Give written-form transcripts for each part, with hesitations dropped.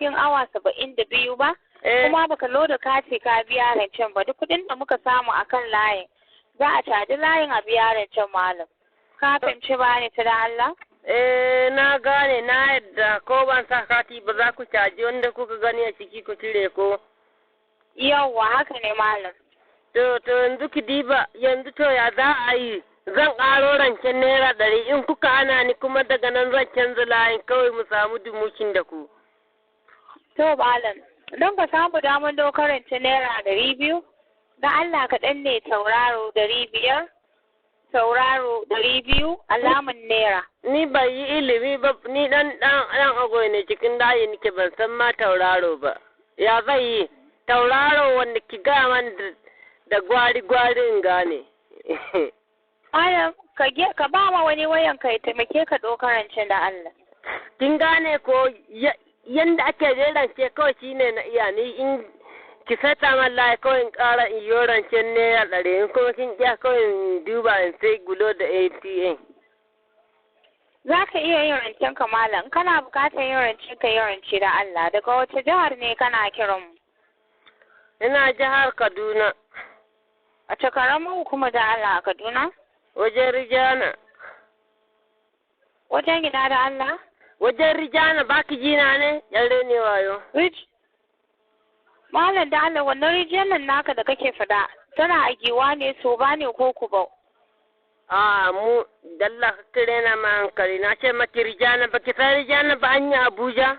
cikin awa 72 ba, kuma baka loda kati ka biya rancen ba, duk kuɗin da muka samu akan layin za a caji layin a biya rancen malam. Ka fahimci ba ne ta da Allah? Na gane na yadda ko ban sa kati ba za ku caji wanda kuka gani a ciki ku cire ko? Yawwa haka ne malam. To yanzu ki diba yanzu to ya za a yi zan ƙaro rancen naira 100 in kuka ana ni kuma daga nan zan canza layin kawai mu samu dumukin da ku. To malam, don ka samu damar dokar rancen naira 200, da Allah ka ɗan ne tauraro 500, tauraro 200 alamun naira. Ni ban yi ilimi ba, ni ɗan agoyi ne cikin dayi nake ban san ma tauraro ba. Ya zai yi tauraro wanda ki gaya man da gwari-gwari in gane. Malam, ka ba ma wani wayan ka ya taimake ka ɗaukar rancen da Allah. Kin gane ko yanda ake rance kawai shine na iya ni in ki sata man layi kawai in ƙara in yi rancen naira 100 in kuma kin iya kawai in duba in sai gulo da ATM. Za ka iya yin rancen ka malam, kana bukatar yin rancen ka yi rance da Allah. Daga wace jihar ne kana kiran mu? Ina jihar Kaduna. A cakarar kuma da Allah a Kaduna? Wajen Rijana. Wajen gida da Allah? Wajen Rijana baki jina ne? Yalle ne wayo. Malam da Allah wannan rijiyar nan naka da kake fada tana a giwa ne so ba ne ko kubau? Mu dalla kire na ma hankali na ce maki Rijana ba ki san Rijana ba hanya Abuja?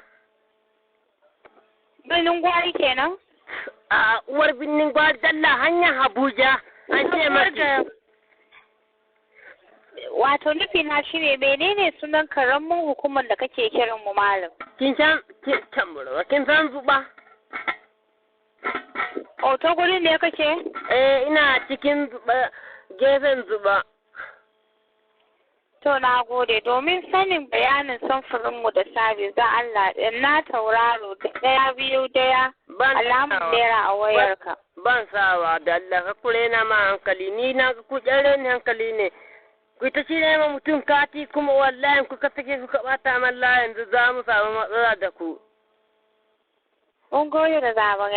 Birnin Gwari kenan? Uwar birnin Gwari dalla hanyar Abuja an ce maki. Wato nufi na shi ne menene sunan karamin hukumar da kake kiran mu malam? Kin san zuba? Ta gurin ne kake? Ina cikin zuba, gefen zuba. To na gode domin sanin bayanin samfurinmu da sabis da Allah na tauraro 1 2 1 alamun naira a wayarka. Ban sawa da Allah ka kure na ma hankali ni na ku tsare ni hankali ne. Ku ta shi ne ma mutum kati kuma wallahi kuka take kuka bata man la yanzu za mu samu matsala da ku. Mun gode da zaɓen